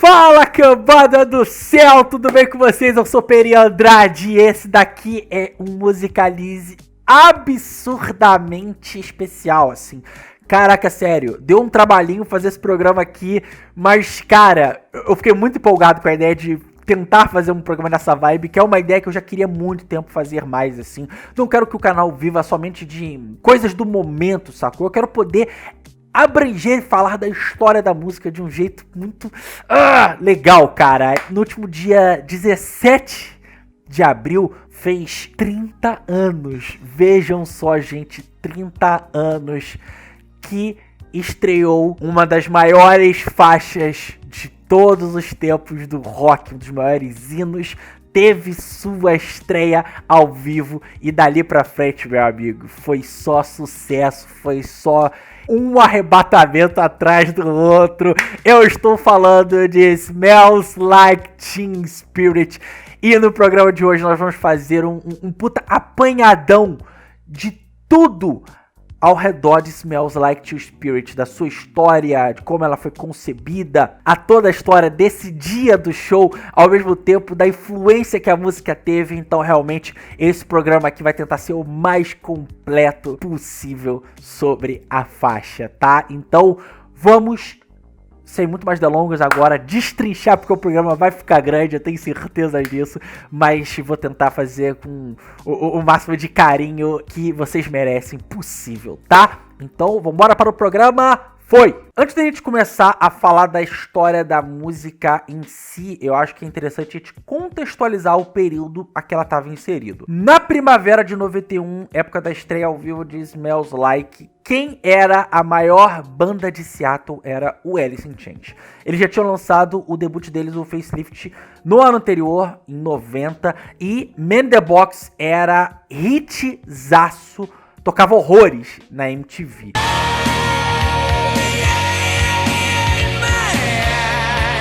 Fala, cambada do céu, tudo bem com vocês? Eu sou Peri Andrade e esse daqui é um Musicalize absurdamente especial, assim. Caraca, sério, deu um trabalhinho fazer esse programa aqui, mas, cara, eu fiquei muito empolgado com a ideia de tentar fazer um programa nessa vibe, que é uma ideia que eu já queria há muito tempo fazer mais, assim. Não quero que o canal viva somente de coisas do momento, sacou? Eu quero poder abranger e falar da história da música de um jeito muito legal, cara. No último dia 17 de abril fez 30 anos. Vejam só, gente, 30 anos que estreou uma das maiores faixas de todos os tempos do rock, um dos maiores hinos. Teve sua estreia ao vivo e dali pra frente, meu amigo, foi só sucesso, foi só um arrebatamento atrás do outro. Eu estou falando de Smells Like Teen Spirit e no programa de hoje nós vamos fazer um puta apanhadão de tudo ao redor de Smells Like Teen Spirit, da sua história, de como ela foi concebida, a toda a história desse dia do show, ao mesmo tempo da influência que a música teve. Então realmente esse programa aqui vai tentar ser o mais completo possível sobre a faixa, tá? Então vamos, sem muito mais delongas agora, destrinchar, porque o programa vai ficar grande, eu tenho certeza disso, mas vou tentar fazer com o máximo de carinho que vocês merecem possível, tá? Então, vambora para o programa, foi! Antes da gente começar a falar da história da música em si, eu acho que é interessante a gente contextualizar o período a que ela estava inserido. Na primavera de 91, época da estreia ao vivo de Smells Like, quem era a maior banda de Seattle era o Alice in Chains. Eles já tinham lançado o debut deles, o Facelift, no ano anterior, em 90, e Man in the Box era hitzaço, tocava horrores na MTV.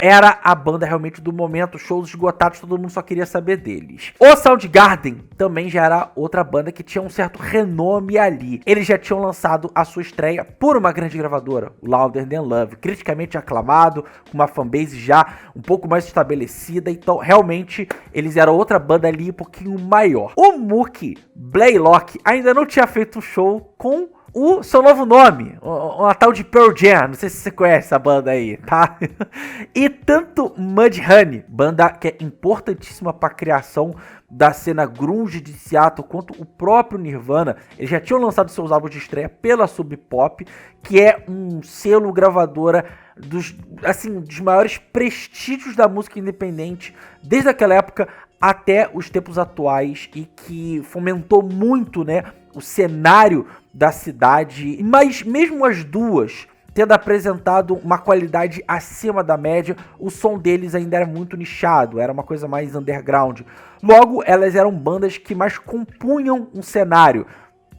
Era a banda realmente do momento, shows esgotados, todo mundo só queria saber deles. O Soundgarden também já era outra banda que tinha um certo renome ali. Eles já tinham lançado a sua estreia por uma grande gravadora, o Louder Than Love, criticamente aclamado, com uma fanbase já um pouco mais estabelecida, então realmente eles eram outra banda ali um pouquinho maior. O Mookie Blaylock ainda não tinha feito um show com o seu novo nome, uma tal de Pearl Jam, não sei se você conhece essa banda aí, tá? E tanto Mudhoney, banda que é importantíssima para a criação da cena grunge de Seattle, quanto o próprio Nirvana, eles já tinham lançado seus álbuns de estreia pela Sub Pop, que é um selo gravadora dos maiores prestígios da música independente, desde aquela época até os tempos atuais, e que fomentou muito, né, o cenário da cidade, mas mesmo as duas tendo apresentado uma qualidade acima da média, o som deles ainda era muito nichado, era uma coisa mais underground. Logo, elas eram bandas que mais compunham um cenário.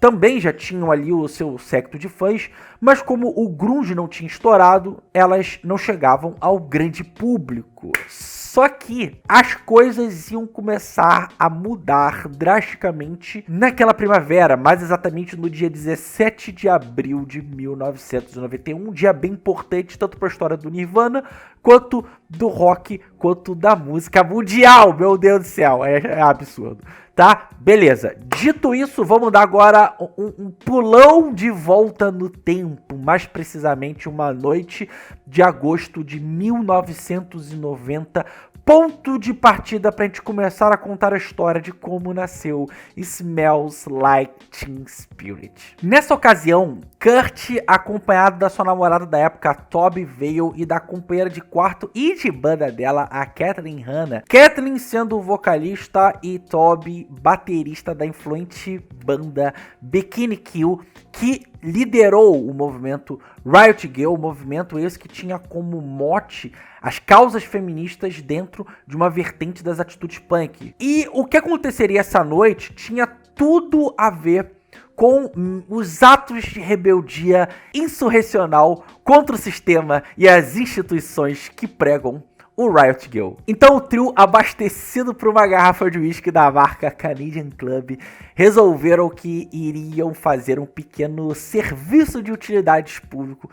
Também já tinham ali o seu séquito de fãs, mas como o grunge não tinha estourado, elas não chegavam ao grande público. Só que as coisas iam começar a mudar drasticamente naquela primavera, mais exatamente no dia 17 de abril de 1991, um dia bem importante tanto para a história do Nirvana, quanto do rock, quanto da música mundial. Meu Deus do céu, é absurdo. Tá? Beleza. Dito isso, vamos dar agora um pulão de volta no tempo, mais precisamente uma noite de agosto de 1990, ponto de partida pra gente começar a contar a história de como nasceu Smells Like Teen Spirit. Nessa ocasião, Kurt, acompanhado da sua namorada da época, Toby Vale, e da companheira de quarto e de banda dela, a Kathleen Hanna. Kathleen sendo vocalista e Toby baterista da influente banda Bikini Kill, que liderou o movimento Riot Girl, movimento esse que tinha como mote as causas feministas dentro de uma vertente das atitudes punk. E o que aconteceria essa noite tinha tudo a ver com os atos de rebeldia insurrecional contra o sistema e as instituições que pregam o Riot Girl. Então o trio, abastecido por uma garrafa de uísque da marca Canadian Club, resolveram que iriam fazer um pequeno serviço de utilidades público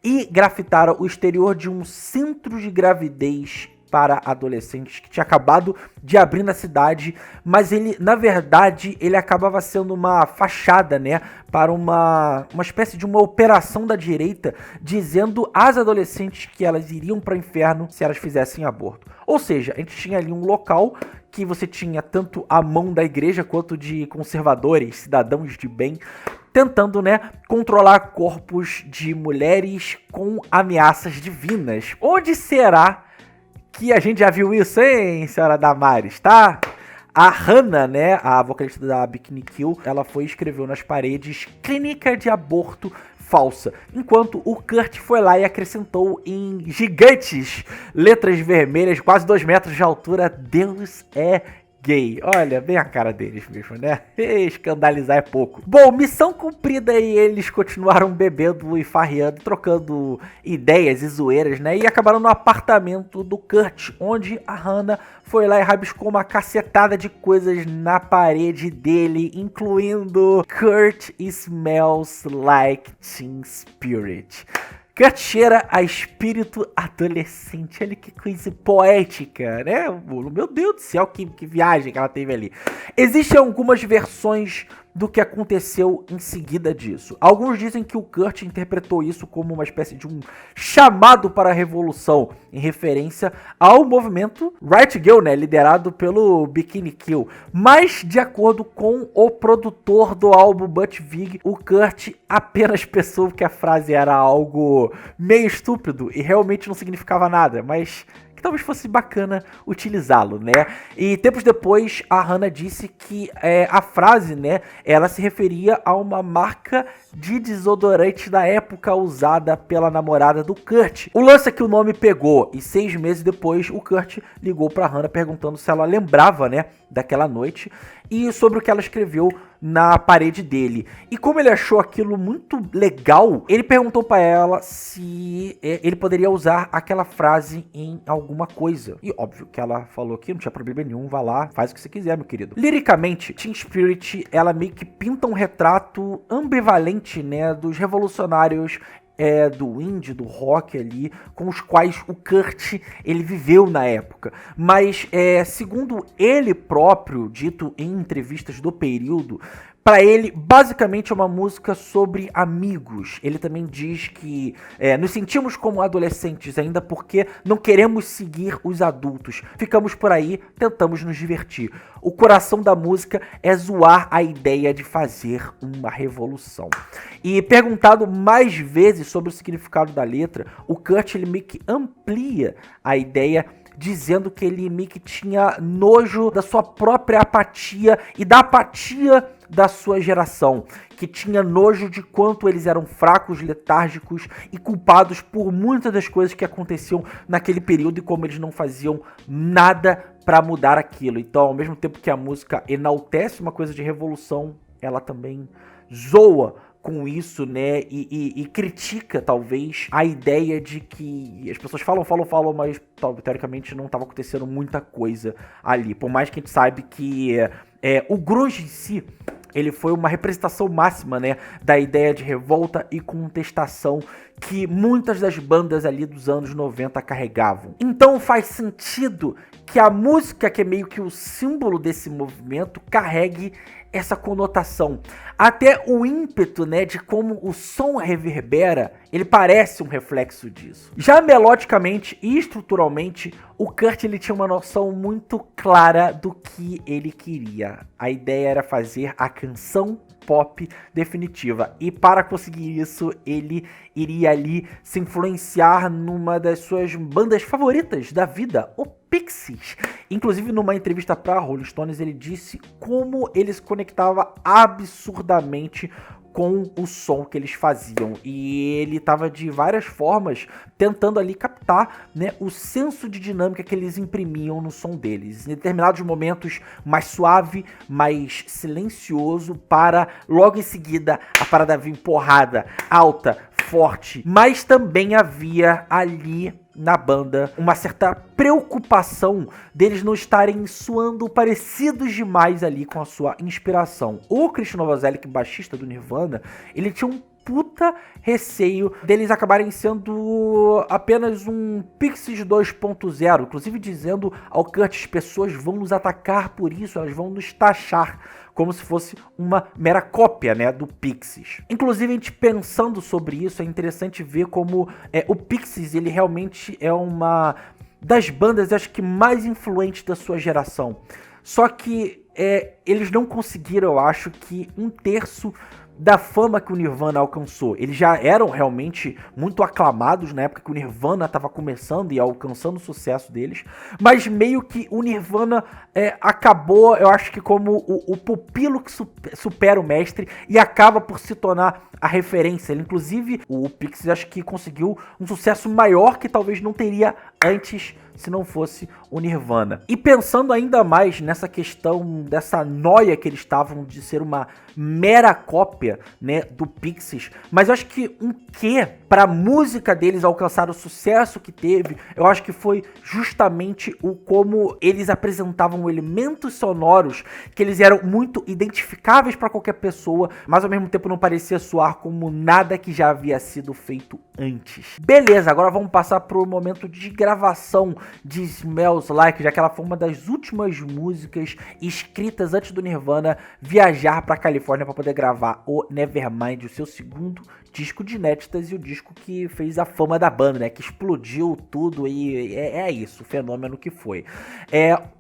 e grafitaram o exterior de um centro de gravidez para adolescentes que tinha acabado de abrir na cidade, mas ele, na verdade, ele acabava sendo uma fachada, né, para uma espécie de uma operação da direita, dizendo às adolescentes que elas iriam para o inferno se elas fizessem aborto. Ou seja, a gente tinha ali um local que você tinha tanto a mão da igreja quanto de conservadores, cidadãos de bem, tentando, né, controlar corpos de mulheres com ameaças divinas. Onde será que a gente já viu isso, hein, senhora Damares, tá? A Hannah, né, a vocalista da Bikini Kill, ela foi e escreveu nas paredes clínica de aborto falsa, enquanto o Kurt foi lá e acrescentou em gigantes letras vermelhas, quase 2 metros de altura, Deus é gay. Olha, bem a cara deles mesmo, né? Escandalizar é pouco. Bom, missão cumprida e eles continuaram bebendo e farreando, trocando ideias e zoeiras, né? E acabaram no apartamento do Kurt, onde a Hannah foi lá e rabiscou uma cacetada de coisas na parede dele, incluindo Kurt smells like Teen Spirit. Kurt cheira a espírito adolescente. Olha que coisa poética, né? Meu Deus do céu, que viagem que ela teve ali. Existem algumas versões do que aconteceu em seguida disso. Alguns dizem que o Kurt interpretou isso como uma espécie de um chamado para a revolução, em referência ao movimento Riot Girl, né, liderado pelo Bikini Kill. Mas, de acordo com o produtor do álbum Butch Vig, o Kurt apenas pensou que a frase era algo meio estúpido e realmente não significava nada, mas que talvez fosse bacana utilizá-lo, né? E tempos depois, a Hannah disse que a frase, né, ela se referia a uma marca de desodorante da época usada pela namorada do Kurt. O lance é que o nome pegou e 6 meses depois o Kurt ligou pra Hannah perguntando se ela lembrava, né, daquela noite e sobre o que ela escreveu na parede dele. E como ele achou aquilo muito legal, ele perguntou pra ela se ele poderia usar aquela frase em alguma coisa. E óbvio que ela falou que não tinha problema nenhum, vá lá, faz o que você quiser, meu querido. Liricamente, Teen Spirit, ela meio que pinta um retrato ambivalente, né, dos revolucionários do indie, do rock ali, com os quais o Kurt, ele viveu na época. Mas, segundo ele próprio, dito em entrevistas do período, para ele, basicamente é uma música sobre amigos. Ele também diz que nos sentimos como adolescentes ainda porque não queremos seguir os adultos. Ficamos por aí, tentamos nos divertir. O coração da música é zoar a ideia de fazer uma revolução. E perguntado mais vezes sobre o significado da letra, o Kurt ele meio que amplia a ideia, dizendo que ele meio que tinha nojo da sua própria apatia e da apatia da sua geração, que tinha nojo de quanto eles eram fracos, letárgicos e culpados por muitas das coisas que aconteciam naquele período e como eles não faziam nada para mudar aquilo. Então, ao mesmo tempo que a música enaltece uma coisa de revolução, ela também zoa com isso, né, e critica, talvez, a ideia de que as pessoas falam, mas teoricamente não estava acontecendo muita coisa ali. Por mais que a gente saiba que o grunge em si, ele foi uma representação máxima, né, da ideia de revolta e contestação que muitas das bandas ali dos anos 90 carregavam. Então faz sentido que a música, que é meio que o símbolo desse movimento, carregue essa conotação. Até o ímpeto, né, de como o som reverbera, ele parece um reflexo disso. Já melodicamente e estruturalmente, o Kurt ele tinha uma noção muito clara do que ele queria. A ideia era fazer a canção pop definitiva. E para conseguir isso, ele iria ali se influenciar numa das suas bandas favoritas da vida, o Pixies. Inclusive, numa entrevista para Rolling Stones, ele disse como ele se conectava absurdamente com o som que eles faziam. E ele estava de várias formas tentando ali captar, né, o senso de dinâmica que eles imprimiam no som deles. Em determinados momentos mais suave, mais silencioso, para logo em seguida a parada vir porrada, alta, forte. Mas também havia ali na banda uma certa preocupação deles não estarem soando parecidos demais ali com a sua inspiração. O Krist Novoselic, baixista do Nirvana, ele tinha um puta receio deles acabarem sendo apenas um Pixies 2.0, inclusive dizendo ao Kurt, as pessoas vão nos atacar por isso, elas vão nos taxar, como se fosse uma mera cópia, né, do Pixies. Inclusive, a gente pensando sobre isso, é interessante ver como o Pixies, ele realmente é uma das bandas, acho que mais influentes da sua geração. Só que eles não conseguiram, eu acho, que 1/3 da fama que o Nirvana alcançou. Eles já eram realmente muito aclamados na época que o Nirvana estava começando e alcançando o sucesso deles, mas meio que o Nirvana acabou, eu acho que como o pupilo que supera o mestre e acaba por se tornar a referência. Inclusive, o Pixies acho que conseguiu um sucesso maior que talvez não teria antes se não fosse o Nirvana. E pensando ainda mais nessa questão dessa noia que eles estavam de ser uma mera cópia, né, do Pixies, mas eu acho que um quê para a música deles alcançar o sucesso que teve, eu acho que foi justamente o como eles apresentavam elementos sonoros que eles eram muito identificáveis para qualquer pessoa, mas ao mesmo tempo não parecia soar como nada que já havia sido feito antes. Beleza, agora vamos passar pro momento de gravação de Smells Like, já que ela foi uma das últimas músicas escritas antes do Nirvana viajar para Califórnia para poder gravar o Nevermind, o seu segundo disco de inéditas e o disco que fez a fama da banda, né, que explodiu tudo e é isso, o fenômeno que foi.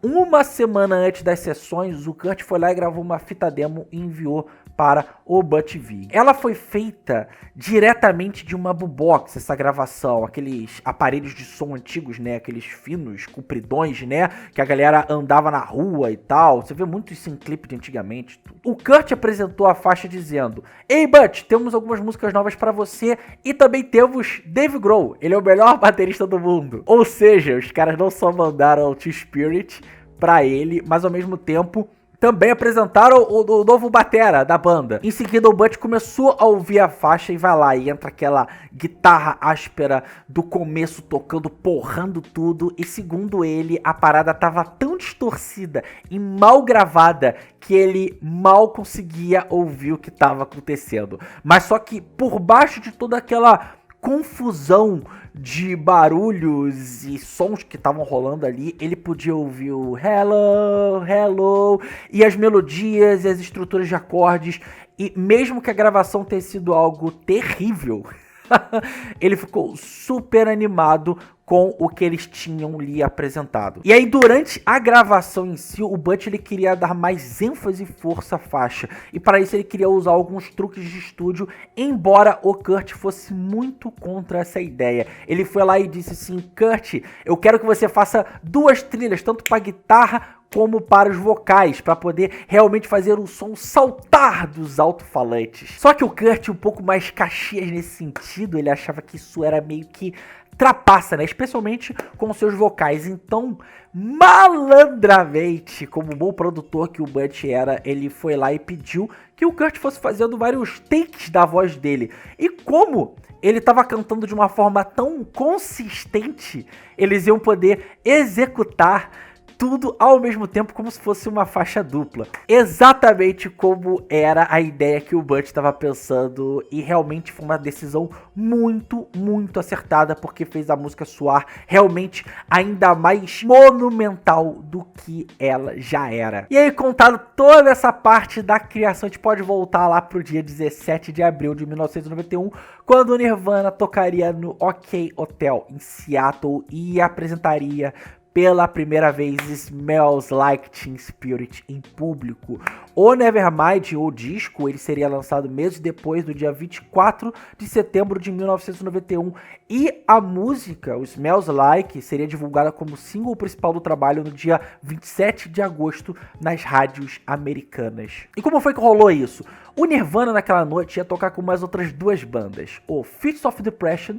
Uma semana antes das sessões, o Kurt foi lá e gravou uma fita demo e enviou para o Butch Vig. Ela foi feita diretamente de uma boombox, essa gravação, aqueles aparelhos de som antigos, né, aqueles finos, compridões, né, que a galera andava na rua e tal. Você vê muito isso em clipe de antigamente. O Kurt apresentou a faixa dizendo: "Ei Butch, temos algumas músicas novas para você e também temos Dave Grohl, ele é o melhor baterista do mundo." Ou seja, os caras não só mandaram o T-Spirit pra ele, mas ao mesmo tempo também apresentaram o novo batera da banda. Em seguida, o Butch começou a ouvir a faixa e vai lá e entra aquela guitarra áspera do começo tocando, porrando tudo. E segundo ele, a parada tava tão distorcida e mal gravada que ele mal conseguia ouvir o que tava acontecendo. Mas só que por baixo de toda aquela confusão de barulhos e sons que estavam rolando ali, ele podia ouvir o hello, hello, e as melodias e as estruturas de acordes, e mesmo que a gravação tenha sido algo terrível, ele ficou super animado com o que eles tinham lhe apresentado. E aí, durante a gravação em si, o Butch ele queria dar mais ênfase e força à faixa. E para isso ele queria usar alguns truques de estúdio, embora o Kurt fosse muito contra essa ideia. Ele foi lá e disse assim: "Kurt, eu quero que você faça 2 trilhas, tanto para guitarra como para os vocais, para poder realmente fazer o som saltar dos alto-falantes." Só que o Kurt, um pouco mais Caxias nesse sentido, ele achava que isso era meio que trapaça, né? Especialmente com seus vocais. Então, malandramente, como bom produtor que o Butch era, ele foi lá e pediu que o Kurt fosse fazendo vários takes da voz dele. E como ele estava cantando de uma forma tão consistente, eles iam poder executar tudo ao mesmo tempo, como se fosse uma faixa dupla. Exatamente como era a ideia que o Butch estava pensando, e realmente foi uma decisão muito, muito acertada, porque fez a música soar realmente ainda mais monumental do que ela já era. E aí, contado toda essa parte da criação, a gente pode voltar lá pro dia 17 de abril de 1991, quando o Nirvana tocaria no OK Hotel em Seattle e apresentaria pela primeira vez Smells Like Teen Spirit em público. O Nevermind, o disco, ele seria lançado meses depois, do dia 24 de setembro de 1991, e a música, o Smells Like, seria divulgada como single principal do trabalho no dia 27 de agosto nas rádios americanas. E como foi que rolou isso? O Nirvana naquela noite ia tocar com mais outras 2 bandas, o Fits of Depression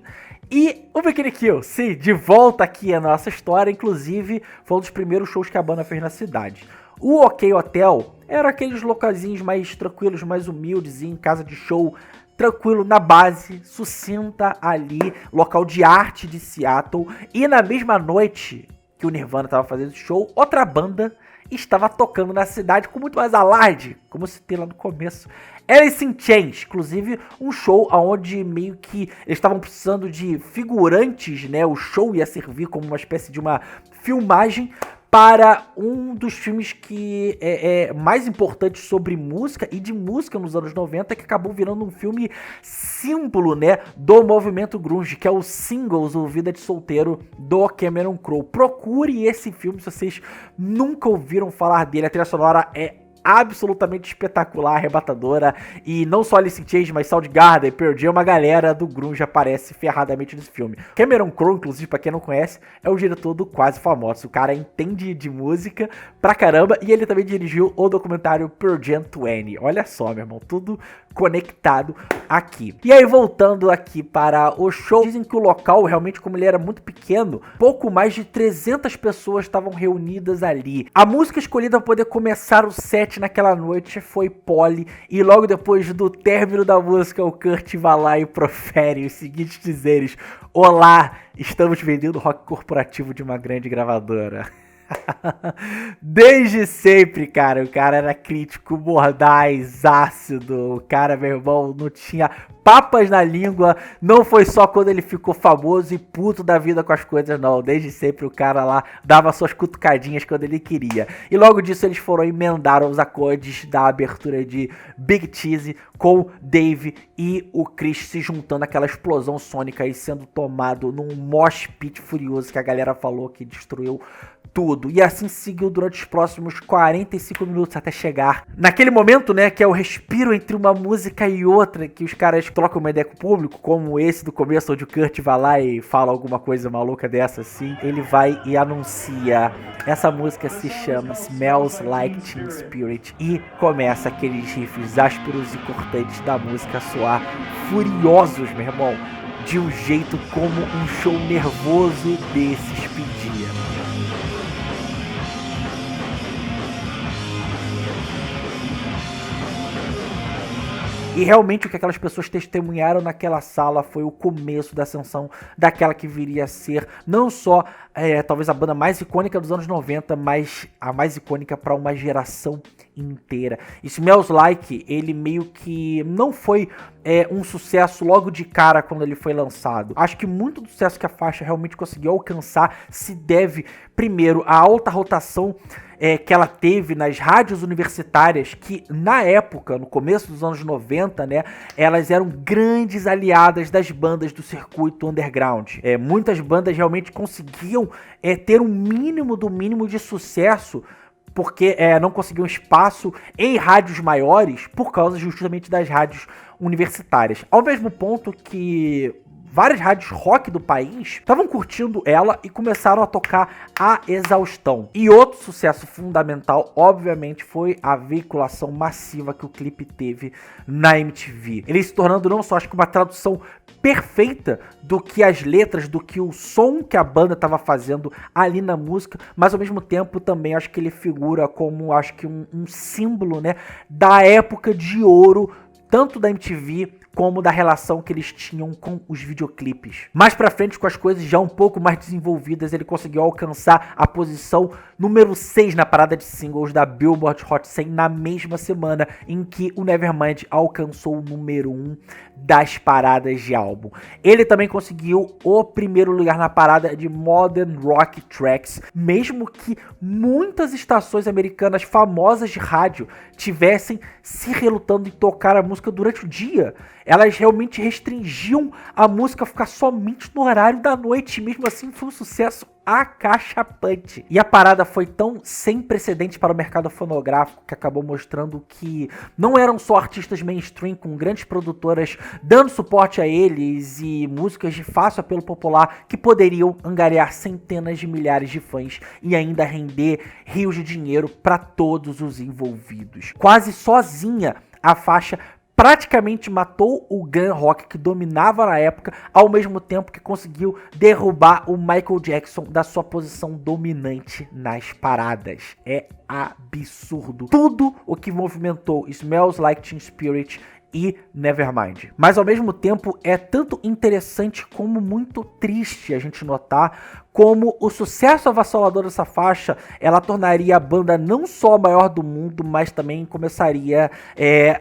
e o Bikini Kill. Sim, de volta aqui a nossa história, inclusive foi um dos primeiros shows que a banda fez na cidade. O OK Hotel era aqueles localzinhos mais tranquilos, mais humildes, em casa de show, tranquilo, na base, sucinta ali, local de arte de Seattle. E na mesma noite, que o Nirvana estava fazendo show, outra banda estava tocando na cidade com muito mais alarde, como eu citei lá no começo. Alice in Chains, inclusive um show onde meio que eles estavam precisando de figurantes, né? O show ia servir como uma espécie de uma filmagem para um dos filmes que é mais importantes sobre música e de música nos anos 90, que acabou virando um filme símbolo, né, do movimento grunge, que é o Singles, o Vida de Solteiro, do Cameron Crowe. Procure esse filme se vocês nunca ouviram falar dele. A trilha sonora é absolutamente espetacular, arrebatadora, e não só Alice in Chains, mas Soundgarden, Pearl Jam, uma galera do grunge aparece ferradamente nesse filme. Cameron Crowe, inclusive, pra quem não conhece, é o diretor do Quase Famosos. O cara entende de música pra caramba, e ele também dirigiu o documentário Pearl Jam 20. Olha só, meu irmão, tudo conectado aqui. E aí, voltando aqui para o show, dizem que o local, realmente, como ele era muito pequeno, pouco mais de 300 pessoas estavam reunidas ali. A música escolhida para poder começar o set naquela noite foi Polly, e logo depois do término da música, o Kurt vai lá e profere os seguintes dizeres: olá, estamos vendendo rock corporativo de uma grande gravadora. Desde sempre, cara, o cara era crítico, mordaz, ácido, o cara, meu irmão, não tinha papas na língua, não foi só quando ele ficou famoso e puto da vida com as coisas, não, desde sempre o cara lá dava suas cutucadinhas quando ele queria. E logo disso eles foram emendar os acordes da abertura de Big Cheese com Dave e o Chris se juntando àquela explosão sônica e sendo tomado num mosh pit furioso que a galera falou que destruiu tudo. E assim seguiu durante os próximos 45 minutos até chegar naquele momento, né, que é o respiro entre uma música e outra, que os caras trocam uma ideia com o público, como esse do começo, onde o Kurt vai lá e fala alguma coisa maluca dessa assim. Ele vai e anuncia. Essa música se chama Smells Like Teen Spirit e começa aqueles riffs ásperos e cortantes da música soar furiosos, meu irmão, de um jeito como um show nervoso desses pedia. E realmente o que aquelas pessoas testemunharam naquela sala foi o começo da ascensão daquela que viria a ser não só talvez a banda mais icônica dos anos 90, mas a mais icônica para uma geração inteira. E Smells Like, ele meio que não foi um sucesso logo de cara quando ele foi lançado. Acho que muito do sucesso que a faixa realmente conseguiu alcançar se deve, primeiro, à alta rotação que ela teve nas rádios universitárias, que na época, no começo dos anos 90, né, elas eram grandes aliadas das bandas do circuito underground. Muitas bandas realmente conseguiam ter um mínimo do mínimo de sucesso, porque não conseguiam espaço em rádios maiores por causa justamente das rádios universitárias. Ao mesmo ponto que várias rádios rock do país estavam curtindo ela e começaram a tocar a exaustão. E outro sucesso fundamental, obviamente, foi a veiculação massiva que o clipe teve na MTV. Ele se tornando não só, acho que uma tradução perfeita do que as letras, do que o som que a banda estava fazendo ali na música, mas ao mesmo tempo também acho que ele figura como, acho que um símbolo, né, da época de ouro, tanto da MTV como da relação que eles tinham com os videoclipes. Mais pra frente, com as coisas já um pouco mais desenvolvidas, ele conseguiu alcançar a posição número 6 na parada de singles da Billboard Hot 100 na mesma semana em que o Nevermind alcançou o número 1 das paradas de álbum. Ele também conseguiu o primeiro lugar na parada de Modern Rock Tracks, mesmo que muitas estações americanas famosas de rádio tivessem se relutando em tocar a música durante o dia. Elas realmente restringiam a música a ficar somente no horário da noite. Mesmo assim, foi um sucesso acachapante. E a parada foi tão sem precedentes para o mercado fonográfico que acabou mostrando que não eram só artistas mainstream com grandes produtoras dando suporte a eles e músicas de fácil apelo popular que poderiam angariar centenas de milhares de fãs e ainda render rios de dinheiro para todos os envolvidos. Quase sozinha, a faixa praticamente matou o glam rock que dominava na época, ao mesmo tempo que conseguiu derrubar o Michael Jackson da sua posição dominante nas paradas. É absurdo. Tudo o que movimentou Smells Like Teen Spirit e Nevermind. Mas ao mesmo tempo é tanto interessante como muito triste a gente notar como o sucesso avassalador dessa faixa, ela tornaria a banda não só a maior do mundo, mas também começaria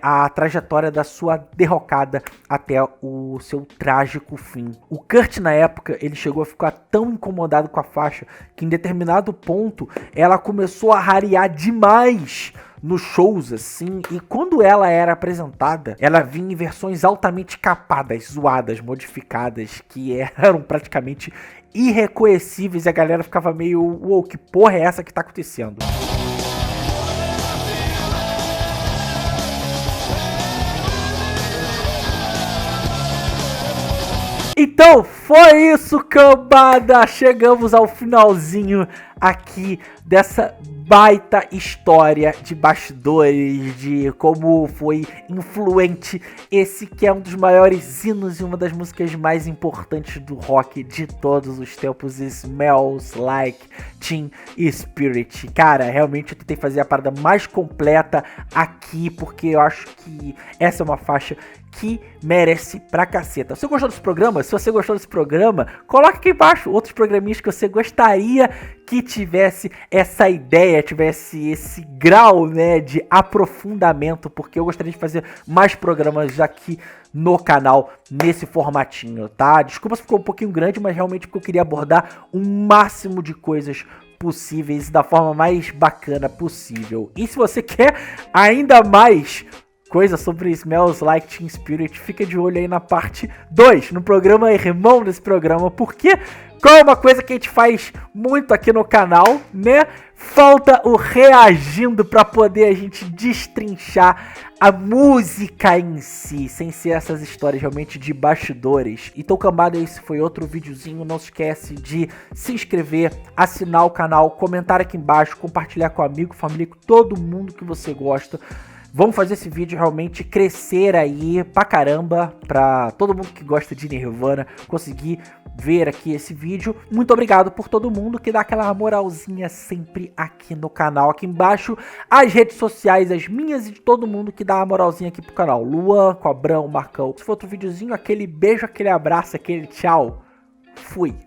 a trajetória da sua derrocada até o seu trágico fim. O Kurt, na época, ele chegou a ficar tão incomodado com a faixa que em determinado ponto ela começou a rarear demais nos shows, assim, e quando ela era apresentada, ela vinha em versões altamente capadas, zoadas, modificadas, que eram praticamente irreconhecíveis, e a galera ficava meio, uou, que porra é essa que tá acontecendo? Então, foi isso, cambada! Chegamos ao finalzinho aqui dessa baita história de bastidores, de como foi influente esse que é um dos maiores hinos e uma das músicas mais importantes do rock de todos os tempos, Smells Like Teen Spirit. Cara, realmente eu tentei fazer a parada mais completa aqui, porque eu acho que essa é uma faixa que merece pra caceta. Se você gostou desse programa, se você gostou desse programa, coloque aqui embaixo outros programinhas que você gostaria que tivesse essa ideia, tivesse esse grau, né, de aprofundamento, porque eu gostaria de fazer mais programas aqui no canal nesse formatinho, tá? Desculpa se ficou um pouquinho grande, mas realmente porque eu queria abordar o máximo de coisas possíveis da forma mais bacana possível. E se você quer ainda mais coisa sobre Smells Like Teen Spirit, fica de olho aí na parte 2, no programa irmão desse programa, porque qual é uma coisa que a gente faz muito aqui no canal, né? Falta o reagindo pra poder a gente destrinchar a música em si, sem ser essas histórias realmente de bastidores. Então, cambada, esse foi outro videozinho. Não se esquece de se inscrever, assinar o canal, comentar aqui embaixo, compartilhar com amigo, família, com todo mundo que você gosta. Vamos fazer esse vídeo realmente crescer aí pra caramba, pra todo mundo que gosta de Nirvana conseguir ver aqui esse vídeo. Muito obrigado por todo mundo que dá aquela moralzinha sempre aqui no canal. Aqui embaixo, as redes sociais, as minhas e de todo mundo que dá uma moralzinha aqui pro canal. Luan, Cobrão, Marcão. Se for outro videozinho, aquele beijo, aquele abraço, aquele tchau. Fui.